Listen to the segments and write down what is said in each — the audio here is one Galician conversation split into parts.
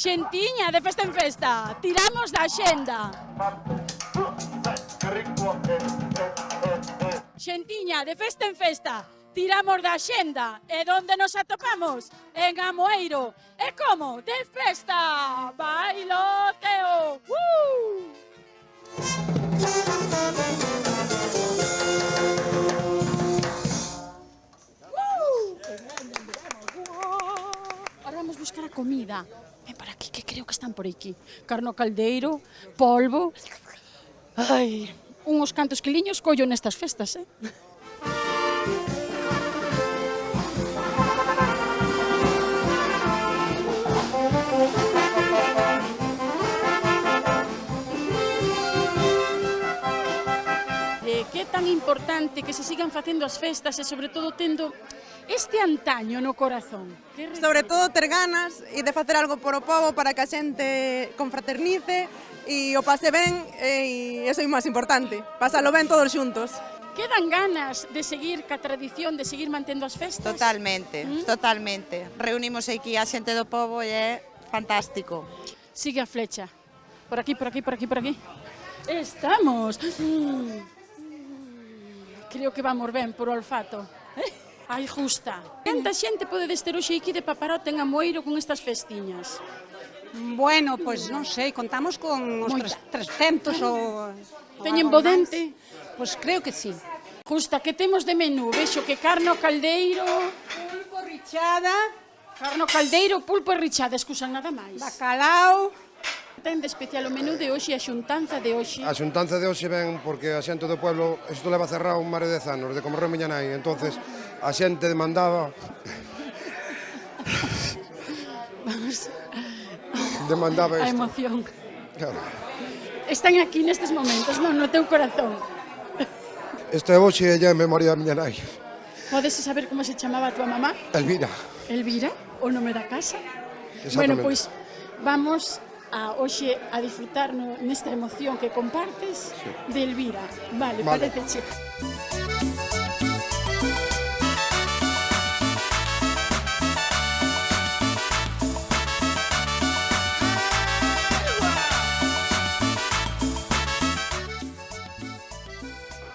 Xentiña, de festa en festa, tiramos da xenda. Xentiña, de festa en festa, tiramos da xenda. E onde nos atopamos? En Amoeiro. E como? De festa! Bailoteo! Ahora vamos buscar a comida. Ven para aquí, que creo que están por aquí. Carno caldeiro, polvo. Ai, uns cantos quiliños collo nestas festas, eh? Que é tan importante que se sigan facendo as festas e sobre todo tendo este antaño no corazón. Sobre todo ter ganas e de facer algo por o povo para que a xente confraternice e o pase ben e iso é o máis importante, pasalo ben todos xuntos. Quedan ganas de seguir ca tradición, de seguir mantendo as festas? Totalmente, totalmente. Reunimos aquí a xente do povo e é fantástico. Sigue a flecha. Por aquí, por aquí, por aquí, por aquí. Estamos. Creo que vamos ben por o olfato. Ai, justa. Canta xente podedes ter hoxe aquí de paparote en Amoeiro con estas festiñas? Bueno, pois non sei, contamos con os 300 ou... Teñen bo dente? Pois creo que sí. Justa, que temos de menú? Vexo que carno caldeiro... Pulpo richada, Carno caldeiro, pulpo e richada, excusan nada máis. bacalao... Ten de especial o menú de hoxe, a xuntanza de hoxe. A xuntanza de hoxe ven porque a xente do pueblo, isto leva cerrado un mar de 10 anos, de como miña nai, entonces a xente demandaba... demandaba A isto. emoción. Claro. Están aquí nestes momentos, non? No teu corazón. Isto é hoxe e é en memoria da miña nai. Podes saber como se chamaba a tua mamá? Elvira. Elvira, o nome da casa. Bueno, pois vamos a hoxe a disfrutar nesta emoción que compartes de Elvira. Vale. Paréceche.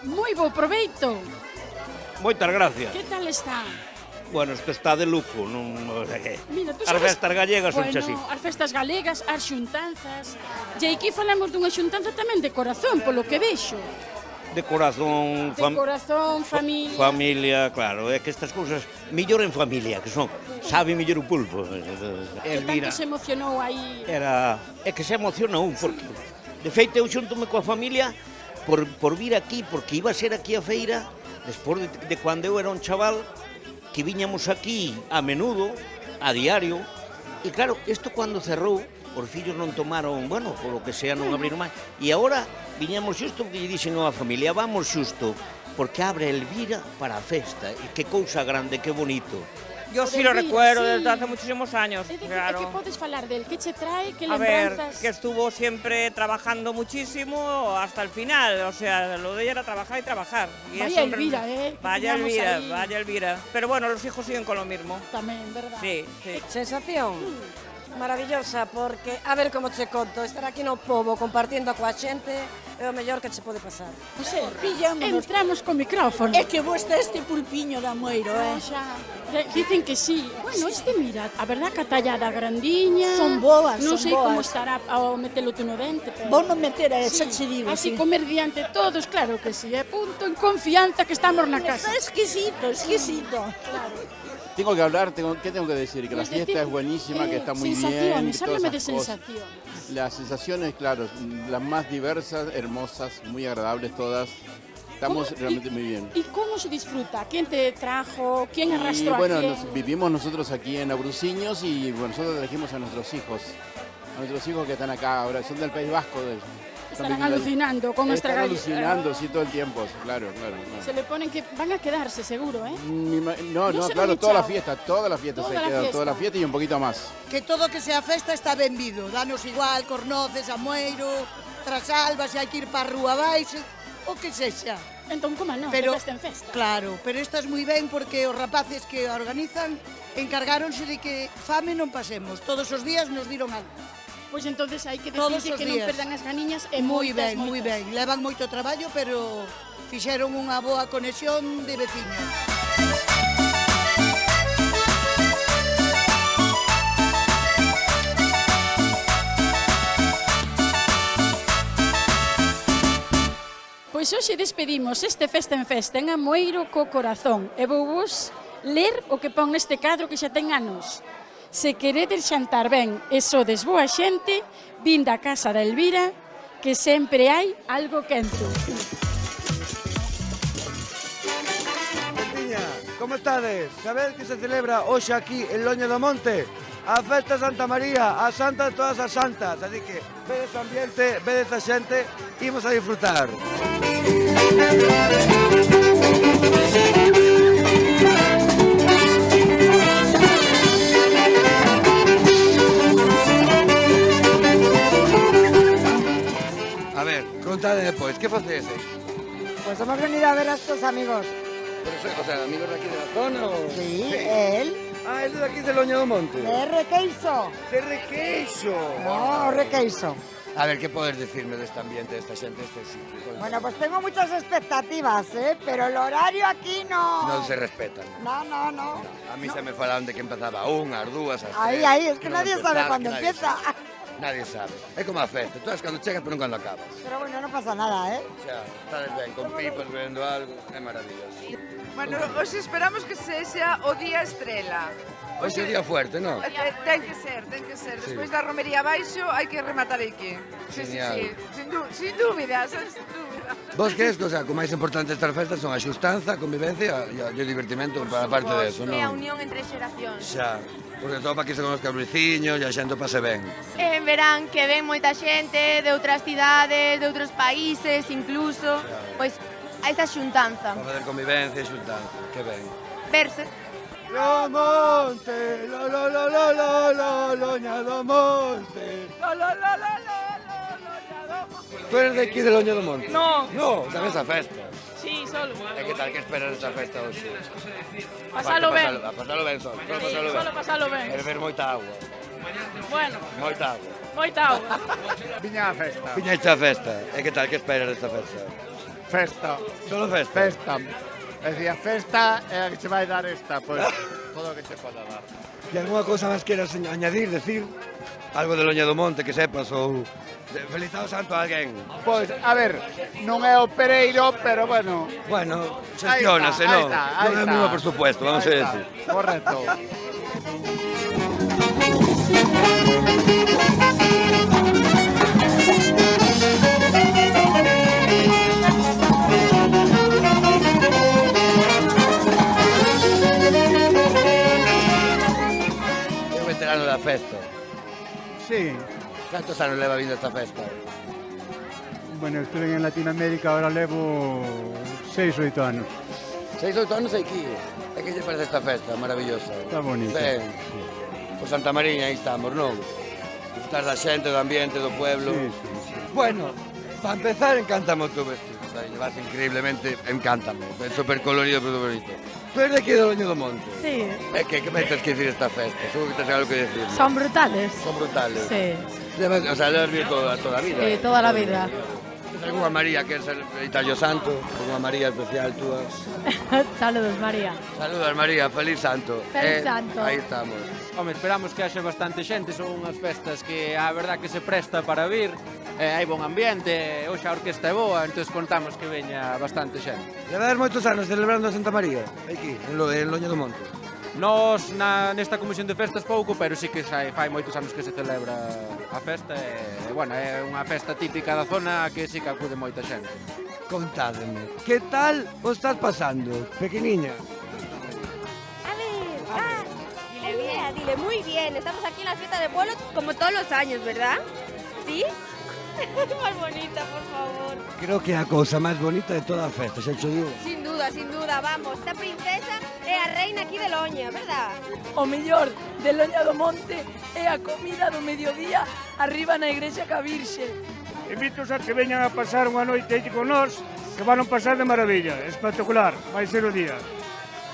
Moi bo proveito. Moitas gracias. Que tal está? Bueno, isto está de lujo, non... Mira, tú As sabes... festas gallegas son así. As festas galegas, as xuntanzas... E aquí falamos dunha xuntanza tamén de corazón, polo que vexo. De corazón... De corazón, familia... Familia, claro, é que estas cousas mellor en familia, que son, sabe mellor o pulpo. Que tanto se emocionou aí... É que se emociona un, porque... De feito, eu xuntome coa familia por vir aquí, porque iba a ser aquí a feira, despois de cando eu era un chaval, que viñamos aquí a menudo, a diario, e claro, isto cando cerrou, os fillos non tomaron, bueno, polo que sea non abriron máis, e agora viñamos xusto porque lle dixen a familia, vamos xusto, porque abre Elvira para a festa, e que cousa grande, que bonito. Yo sí lo recuerdo desde hace muchísimos años, claro. ¿Qué puedes hablar de él? ¿Qué te trae? ¿Qué A ver, lembranzas? que estuvo siempre trabajando muchísimo hasta el final, o sea, lo de ella era trabajar y trabajar. Y Vaya eso, Elvira, ¿eh? Vaya Teníamos Elvira, ahí. vaya Elvira. Pero bueno, los hijos siguen con lo mismo. Tamén, verdad? Sí, sí. Sensación maravillosa, porque, a ver como che conto, estar aquí no pobo compartindo coa xente é o mellor que che pode pasar. Entramos con micrófono. É que vos este pulpiño da Moiro, Xa, dicen que sí. Bueno, mira, a verdad que a tallada grandiña. Son boas, Non son sei como boas. estará ao metelo tú no dente, pero... Vos non meter a esa che digo, Así sí. comer diante de todos, claro que sí. Punto en confianza que estamos na casa. Está exquisito, exquisito. Tengo que hablar, ¿qué tengo que decir? Que la Pues fiesta decir, es buenísima, que está muy bien. sensaciones, que todas háblame de esas cosas. sensaciones. Las sensaciones, claro, las más diversas, hermosas, muy agradables todas. Estamos realmente muy bien. ¿Y cómo se disfruta? ¿Quién te trajo? ¿Quién Y arrastró a bueno, quién? vivimos nosotros aquí en Abruciños y bueno, nosotros elegimos a nuestros hijos que están acá ahora, son del País Vasco. Estarán alucinando con nuestra Están gallina. alucinando, sí, todo el tiempo, claro. Se le ponen que van a quedarse, seguro, ¿eh? No, se lo claro, han toda la echado. fiesta Toda se la queda, fiesta. toda la fiesta y un poquito más. Que todo que sea festa está benvido. Danos igual, Cornoces, Amoeiro, Trasalba, se hai que ir para a rúa baixo, o que sexa. Entón, como non, Pero, de festa en festa. claro, pero estas moi ben porque os rapaces que a organizan encargáronse de que fame non pasemos. Todos os días nos diron algo. Pois entonces hai que Todos decirse os que non días. perdan as ganiñas e Moi moitas, ben, moi ben. Levan moito traballo, pero fixeron unha boa conexión de veciños. Pois hoxe despedimos este Festa en Festa en Amoeiro co corazón e vou vos ler o que pon neste cadro que xa ten anos. Se queredes xantar ben e sodes boa xente, vinda a casa da Elvira, que sempre hai algo quento. Gentiña, como estades? Sabed que se celebra hoxe aquí en Loña do Monte a Festa Santa María, a Santa de todas as santas. Así que vedes o ambiente, vedes a xente, imos a disfrutar. A ver, contade depois, que facedes? Pues hemos venido a ver a estos amigos. Pero, o sea, amigos de aquí de la zona o...? Sí, él. Ah, él de aquí de Loña do Monte. De Requeixo. De Requeixo. No, Requeixo. A ver, ¿qué podes decirme de este ambiente, de esta gente, de este sitio? Bueno, pues tengo muchas expectativas, ¿eh? Pero el horario aquí no... Non se respetan. No, no, no. A mí se me falaron de que empezaba a unhas, dúas, as Ahí, tres, ahí, es que non nadie sabe empezaba, cuándo que nadie empieza. sabe. Nadie sabe. É como a festa, tú sabes cando chegas, pero non cando acabas. Pero bueno, no pasa nada, ¿eh? Xa, estades ben, con pipas, bebendo algo, é maravilloso. Bueno, hoxe esperamos que sexa o día estrela. Hoxe é día fuerte, non? Ten que ser, ten que ser. Sí. Despois da romería abaixo, hai que rematar aquí. Sí, sí, Genial. sí. Sin dúbida, sin dúbida. Vos crees que, o sea, o máis importante destas festas son a xustanza, a convivencia e o divertimento para parte de eso, non? E a unión entre xeracións. Xa, porque todo para que se conozca os veciños e a xente o pase ben. Verán que ven moita xente de outras cidades, de outros países, incluso, pois a esta xuntanza. Para fazer convivencia e xuntanza, que ben. Verse. Lo monte, lo Loña do Monte. Loña do Monte. Tú eres de aquí de Loña do Monte? No. No, sabes a festa. Sí, solo. E que tal que esperas esta festa hoxe? Pasalo ben. A pasalo ben solo, solo pasalo ben. Solo pasalo ben. E beber moita agua. Bueno, Moita agua. moita agua. Viña a festa. Viña a festa. E que tal que esperas desta festa? Festa. Solo festa? Festa. É dicir, a festa é a que se vai dar esta, pois, todo o que se poda dar. E alguna cousa máis queras añadir, decir? Algo de Loña do Monte que sepas ou... Felicitado santo a alguén. Pois, a ver, non é o Pereiro, pero bueno... Bueno, xestionase, non? Non é o mismo por supuesto, vamos a decir. Correcto. É un veterano da festa. Sí. Cantos anos leva vindo esta festa? Bueno, estuve en Latinoamérica, ahora levo 6 ou 8 anos. 6 ou 8 anos aquí. E que lle parece esta festa maravillosa? Está bonita. Ben. Por Santa Mariña aí estamos, non? Disfrutar da xente, do ambiente, do pueblo. Sí, sí, sí. Bueno, para empezar, encántame o teu vestido. O sea, llevas increíblemente, encántame. É super colorido, pero bonito. Tú eres de aquí de Loña do Monte? Sí. É que me tens que decir esta festa? Seguro que tens algo que decir. Son brutales. Son brutales. Sí. O sea, levas visto toda a vida. Sí, toda la vida. Tens algunha María que ser Italio Santo? Algunha María especial túas? Saludos, María. Saludos, María, feliz santo. Feliz santo. Aí estamos. Home, esperamos que haxe bastante xente, son unhas festas que a verdad que se presta para vir, hai bon ambiente, hoxe a orquesta é boa, entón contamos que veña bastante xente. Levades moitos anos celebrando a Santa María, aquí, en Loña do Monte. Nos nesta comisión de festas pouco, pero sí que fai moitos anos que se celebra a festa e, bueno, é unha festa típica da zona que sí que acude moita xente. Contádeme, que tal o estás pasando, pequeniña? Dile, muy bien. Estamos aquí en la fiesta de pueblo como todos los años, ¿verdad? ¿Sí? Más bonita, por favor. Creo que é a cousa máis bonita de toda a festa, xa xo digo. Sin duda, vamos. Esta princesa é a reina aquí de Loña, ¿verdad? O mellor de Loña do Monte é a comida do mediodía arriba na igrexa ca Virxe. Invítoos a que veñan a pasar unha noite aquí con nós que van a pasar de maravilla, espectacular, vai ser o día.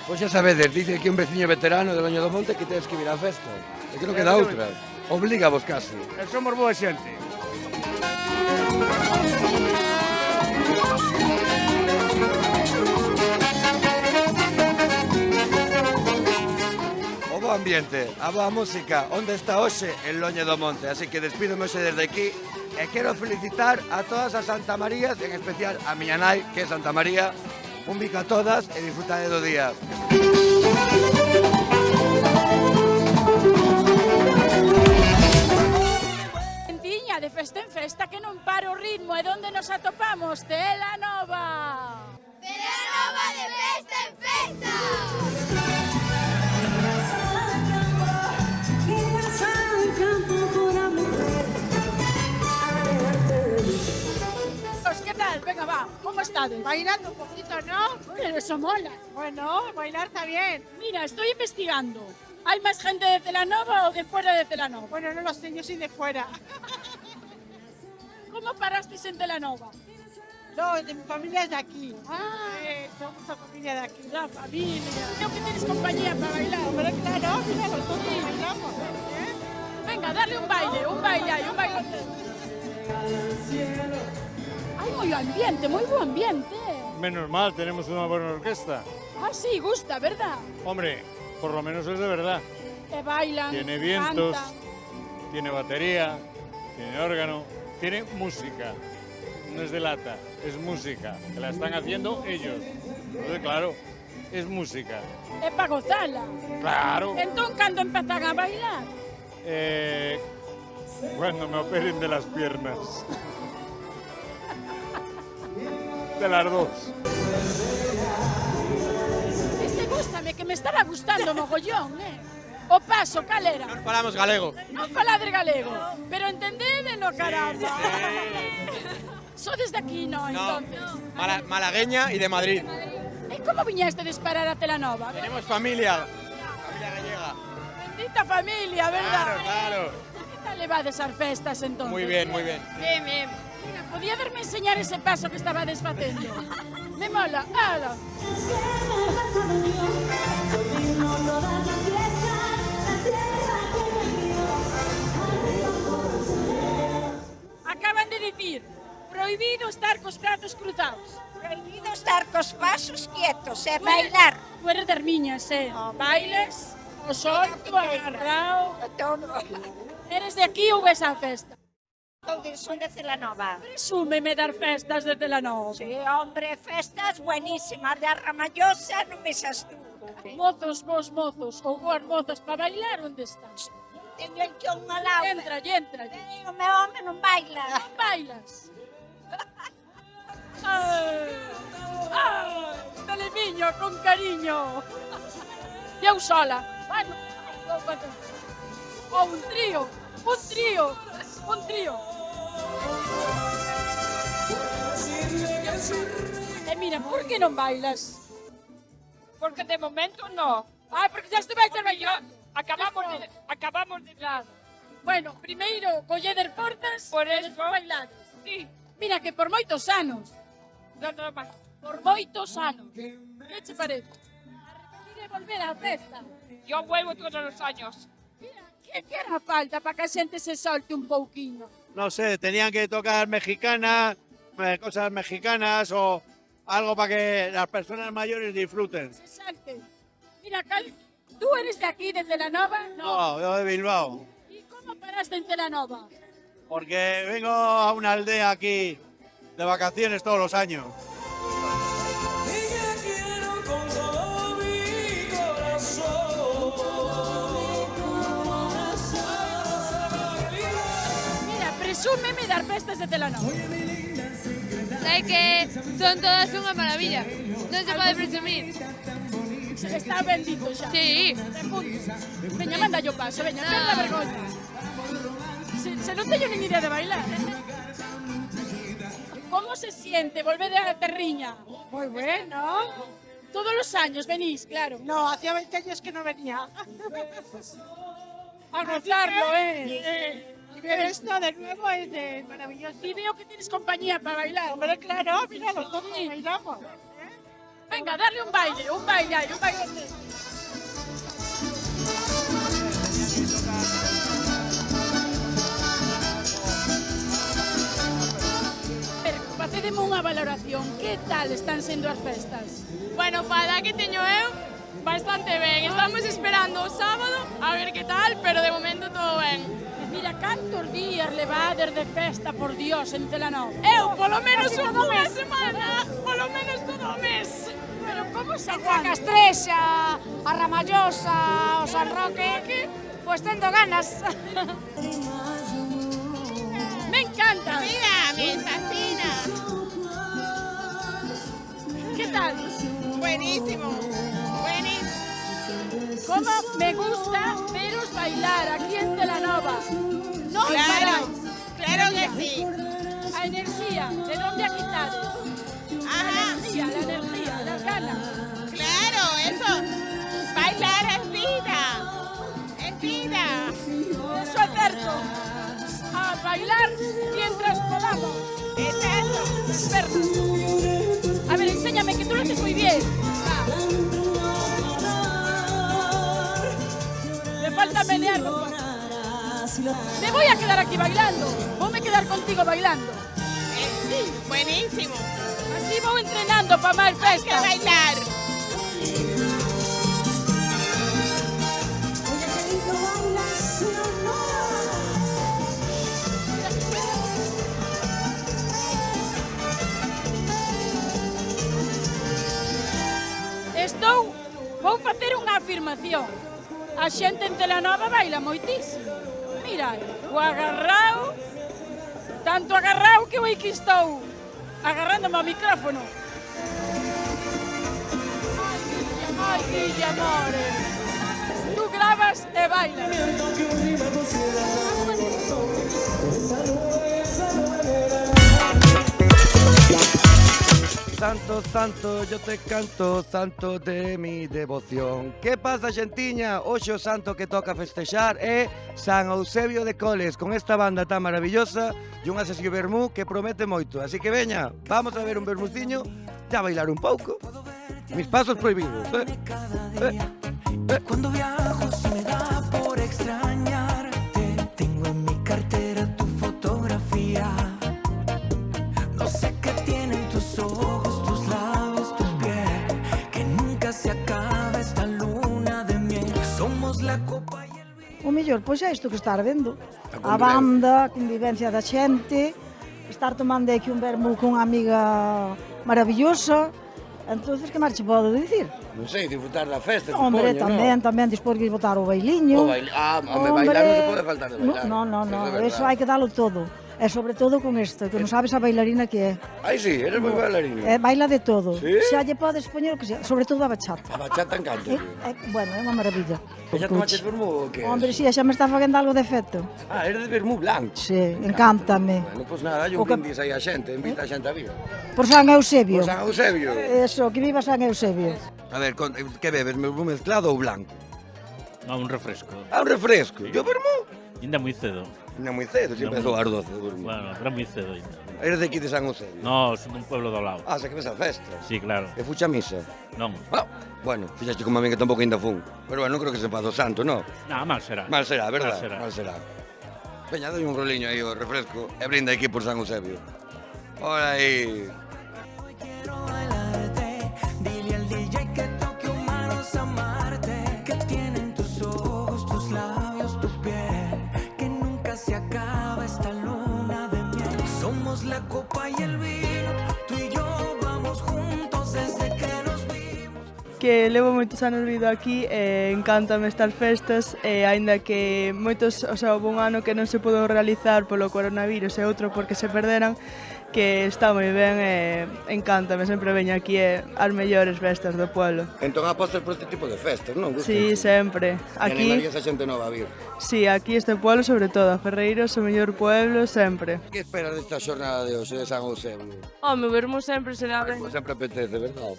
Pois xa sabedes, dice aquí un veciño veterano de Loño do Monte que tedes que vir á festa. E creo que dá outra. Obliga vos casi. E somos boa xente. O bo ambiente, a boa música, onde está hoxe en Loño do Monte. Así que despídome hoxe desde aquí e quero felicitar a todas as Santa Marías, en especial a miña nai, que é Santa María. Un bico a todas e disfrutade do día. Ventiña de festa en festa que non para o ritmo. E onde nos atopamos? Telanova. Telanova de festa en festa. ¿Qué tal? Venga, va. ¿Cómo estás? Bailando un poquito, ¿no? Pero eso mola. Bueno, bailar está bien. Mira, estoy investigando. ¿Hay más gente de Telanova o de fuera de Telanova? Bueno, no lo sé, yo soy de fuera. ¿Cómo parasteis en Telanova? No, de mi familia es de aquí. Ah, somos la familia de aquí. La familia. Creo que tienes compañía para bailar. Pero claro, mira, nosotros bailamos. Venga, darle un baile ahí, un baile. Hay muy ambiente, muy buen ambiente. Menos mal, tenemos una buena orquesta. Ah, sí, gusta, ¿verdad? Hombre, por lo menos es de verdad. Que bailan, Tiene vientos, cantan. tiene batería, tiene órgano, tiene música. No es de lata, es música, que la están haciendo ellos. Entonces, claro, es música. Es para gozarla. Claro. Entonces, ¿cuándo empezan a bailar? Cuando me operen de las piernas. De las dos. Gústame, que me estaba gustando mogollón, O paso, calera. Non falamos galego. Non falade galego, pero entendedelo, caramba. Sodes de aquí, no, entonces. Malagueña y de Madrid. E como viñeste de parar a Telanova? Tenemos familia gallega. Bendita familia, verdad? Claro. Que tal levades as festas, entonces? Muy bien, muy bien. Bien. Mira, podía verme enseñar ese paso que estaba desfacendo. Me mola, ala. Acaban de decir, prohibido estar cos brazos cruzados. Prohibido estar cos pasos quietos, bailar. Tú eres de Armiñas, Bailes, o solto, agarrao. Eres de aquí ou ves a festa? Son de Telanova. Presúmeme dar festas de Telanova. Sí, hombre, festas buenísimas. De Arramallosa non me xas tú. Mozos, vos mozos, ou boas mozas para bailar, onde estás? Teño aquí un alao. Entra. O meu home non baila. Non bailas? Telemiño, con cariño. Eu sola. Bueno, ou un trío. E mira, por que non bailas? Porque de momento no. Ah, porque xa estiveste bailando. Acabamos de lado. Bueno, primeiro colleder portas, Por e eso. despois bailar. Sí. Mira que por moitos anos, No más. por moitos anos. Que che parece? Arrepentir de volver á festa. Yo vuelvo todos los años. Que hará falta para que a xente se solte un pouquiño? No sé, tenían que tocar mexicanas, cosas mexicanas o algo para que las personas mayores disfruten. Se salte. Mira, tú eres de aquí, de Telanova? No, yo de Bilbao, ¿Y cómo paraste en Telanova? porque vengo a una aldea aquí de vacaciones todos los años. Mira, presúmeme dar festas de Telanova. Sei que son todas unha maravilla. Non se pode presumir. Está bendito xa. Sí. Veña, manda yo paso, veña, perda vergoña. Se non teño nin idea de bailar. Como se siente volver a Terriña? Muy bueno. Todos los años venís, claro. No, hacía 20 años que no venía. A gozarlo, ver esto de nuevo es maravilloso. Y veo que tienes compañía para bailar. Hombre, claro, míralo, todos bailamos. Venga, darle un baile ahí, un baile. Facedeme unha valoración, que tal están sendo as festas? Bueno, para que teño eu, bastante ben. Estamos esperando o sábado a ver que tal, pero de momento todo ben. Mira, cantos días levades de festa, por Dios, en Celanova? Eu, polo menos unha semana, polo menos todo o mes. Pero como se A Castrexa, a Ramallosa, o San Roque, pues tendo ganas. Me encanta. Mira, me fascina. ¿Qué tal? Buenísimo, buenísimo. ¿Cómo me gusta veros bailar aquí en Celanova? No Claro, paráis. claro que sí. A enerxía, de onde a quitades? Ajá. La energía, las ganas. Claro, eso. Bailar es vida. Es vida. Eso es cierto. A bailar mientras podamos. Exacto. A ver, enséñame, que tú lo haces muy bien. Me falta menearlo. Me voy a quedar aquí bailando. Voy a quedar contigo bailando. Sí, buenísimo. Así voy entrenando para más Hay festas. que bailar. Vou facer unha afirmación. A xente en Celanova baila moitísimo. Mira, o agarrao, tanto agarrao que eu aquí estou agarrándome ao micrófono. Ai, Guille, amore. Tú gravas e bailas. Santo, santo, yo te canto, santo de mi devoción. Que pasa, xentiña? Hoxe o santo que toca festexar é San Eusebio de Coles, con esta banda tan maravillosa e unha sesión vermú que promete moito. Así que veña, vamos a ver un vermuciño e a bailar un pouco. Mis pasos prohibidos. Cuando viajo se me da por extrañarte. Tengo en mi cartera tu fotografía. No sé qué tienen tus ojos, tus labios, tu piel, que nunca se acaba esta luna de miel. Somos la copa y el vino. O mellor, pois é isto que estar vendo. A banda, a convivencia da xente, estar tomando aquí un vermú con unha amiga maravillosa. Entonces, que máis che podo dicir? Non sei, disfrutar da festa, Hombre, supoño, tamén despois de botar o bailiño. bailar non se pode faltar de bailar. No, é eso hai que dalo todo. E sobre todo con isto, que non sabes a bailarina que é. Ai, sí, eres moi bailarina. Baila de todo. Sí? Xa lle podes poñer o que sea, sobre todo a bachata. A bachata encanta. Bueno, é unha maravilla. E xa tomaches vermú ou que? Hombre, si, xa me está facendo algo de efecto. Ah, eres de vermú blanco. Sí, encántame. Bueno, pois nada, hai un brindis aí a xente, invita a xente a vir. Por San Eusebio. Por San Eusebio. Eso, que viva San Eusebio. A ver, que bebes, vermú mezclado ou blanco? No, un refresco. Ah, un refresco. Yo vermú? Ainda moi cedo. Ainda moi cedo, si empezou ás 12 o vermú. Bueno, era moi cedo ainda. Eres de aquí de San Eusebio? No, son dun pueblo do lado. Ah, xa que ves a festa. Sí, claro. E fucha a misa? Non. Ah, bueno, fixaste como a mí que tampouco ainda fun. Pero bueno, non creo que se faza o santo, non? No, mal será. Mal será, verdad? Mal será. Veña, doi un roliño aí o refresco e brinda aquí por San Eusebio. Ora aí. Dile al DJ que toque humanos amarte, que tienen tus ojos, tus labios, tu piel, que nunca se acaba esta luna de miel. Somos la copa y el vino, tú y yo vamos juntos desde que nos vimos. Que levo moitos anos vindo aquí e encántame estas festas e aínda que moitos, o sea, houve un ano que non se pudo realizar polo coronavirus e outro porque se perderan, que está moi ben e encántame, sempre veño aquí as mellores festas do pueblo. Entón apostas por este tipo de festas, non? Sí, sempre. Aquí... E animarías a xente nova a vir? Sí, aquí este pueblo sobre todo, Ferreiros, o mellor pueblo sempre. Que esperas desta xornada de hoxe de San Eusebio? Home, vermos sempre será ben. Pois sempre apetece, verdad?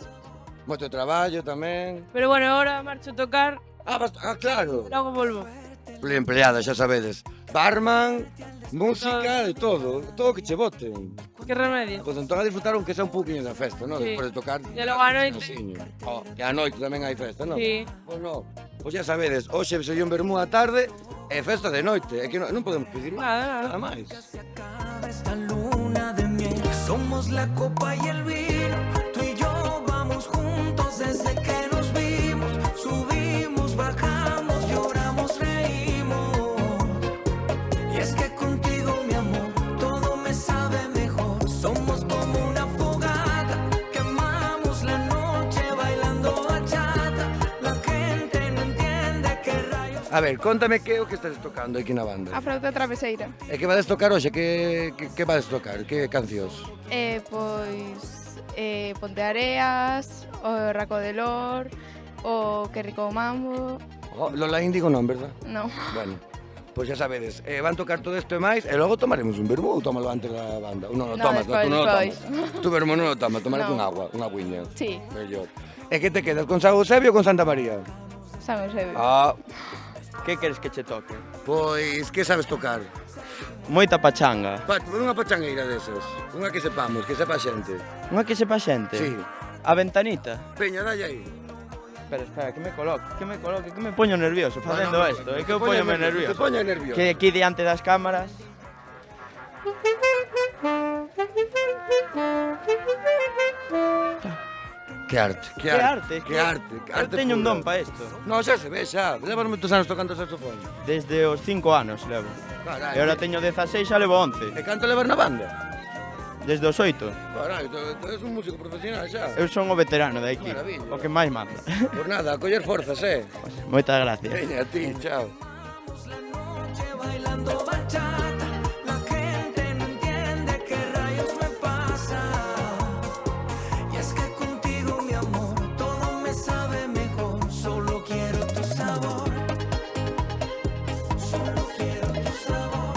Moito traballo tamén. Pero bueno, ahora marcho a tocar. Ah, claro. Logo volvo. empleada, xa sabedes. Barman, música, de todo que che boten. Que remedio. Pois entón a disfrutar aunque sea un pouquinho da festa, non? Sí. Despois de tocar. E logo a noite. E a noite tamén hai festa, non? Sí. Pois non. Pois xa sabedes, hoxe sería un vermú á tarde e festa de noite. É que non podemos pedir nada máis. Esta luna de miel, somos la copa y el vino. Tú y yo vamos juntos desde que nos vimos. Subimos, bajamos, lloramos, reímos. Y es que contigo, mi amor, todo me sabe mejor. Somos como una fogata, quemamos la noche bailando bachata. La gente no entiende qué rayos. A ver, contame que é o que estás tocando aquí na banda. A flauta traveseira. E que vades tocar hoxe? Que vades tocar? Que cancións? Ponte Areas, o Raco de Lor, o Que rico mambo. Lola Índigo non, verdad? No. Bueno, pois xa sabedes, van tocar todo isto e máis, e logo tomaremos un vermú, tómalo antes da banda. Non, tomas, despois, tú non lo despois. tomas. Tu vermú non lo tomas, tomarete No. un agua, unha guiña. Sí. Mellor. E que te quedas, con San Eusebio ou con Santa María? San Eusebio. Que queres que che toque? Pois, que sabes tocar? Moita pachanga. Unha pachangueira desas, unha que sepamos, que sepa a xente. Unha que sepa xente? Sí. A ventanita? Peña, dalle aí. Espera, que me coloque, que me poño nervioso facendo isto. É que eu poñome nervioso. Que poña nervioso. Que aquí diante das cámaras... Que arte, que arte. Que arte. Eu teño un don para isto. Non, xa se ve, xa. Levas moitos anos tocando saxofón. Desde os 5 anos levo. Carai. E agora teño 16, xa levo 11. E canto levas na banda? Desde os 8. Carai, tú eres un músico profesional xa. Eu son o veterano de aquí. Maravilla. O que máis manda. Por nada, a coller forzas, Moitas gracias. Veña, a ti, chao. Bailando bachata, la gente no entiende qué rayos me pasa. Y es que contigo, mi amor, todo me sabe mejor. Solo quiero tu sabor. Solo quiero tu sabor.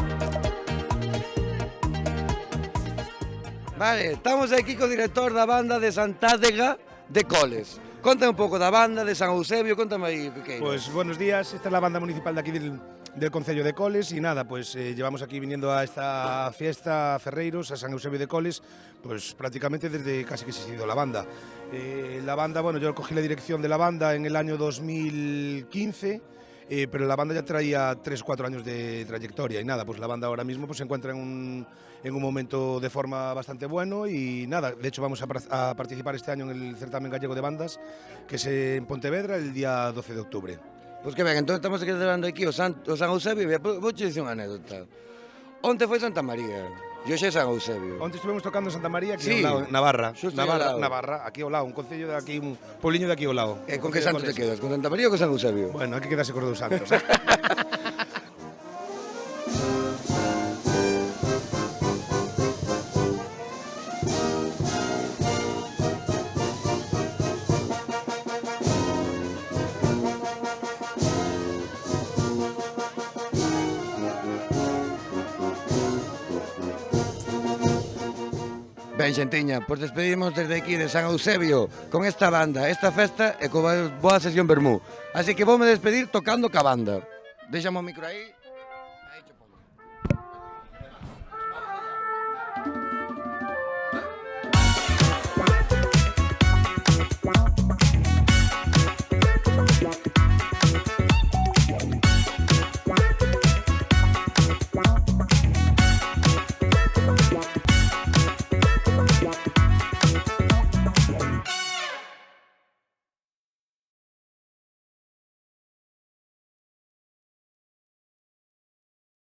Vale, estamos aquí co director da banda de Santádega de Coles. Contame un pouco da banda de San Eusebio, contame aí, Piqueiro. Pues buenos días, esta es la banda municipal de aquí del Concello de Coles y nada, pues llevamos aquí viniendo a esta fiesta a Ferreiros, a San Eusebio de Coles, pues prácticamente desde casi que se ha sido la banda. La banda, bueno, yo cogí la dirección de la banda en el año 2015, pero la banda ya traía 3-4 años de trayectoria y nada, pues la banda ahora mismo pues, se encuentra en un momento de forma bastante bueno y nada, de hecho vamos a participar este año en el certamen gallego de bandas que es en Pontevedra el día 12 de octubre. Pois que ben, entón estamos celebrando aquí o San Eusebio. Vou che dicir unha anécdota. Onte foi Santa María e hoxe é San Eusebio. Onte estuvemos tocando en Santa María, aquí Sí. ao lado, Navarra. Xusto ao lado. Navarra, aquí ao lado, un concello de aquí, un puebliño de aquí ao lado. E con que santo te quedas? Con Santa María ou con San Eusebio? Bueno, hai que quedarse con os dous santos. Ben, xentiña, pois despedimos desde aquí de San Eusebio con esta banda, esta festa e coa boa sesión vermú. Así que voume despedir tocando ca banda. Deixame o micro aí. Aí,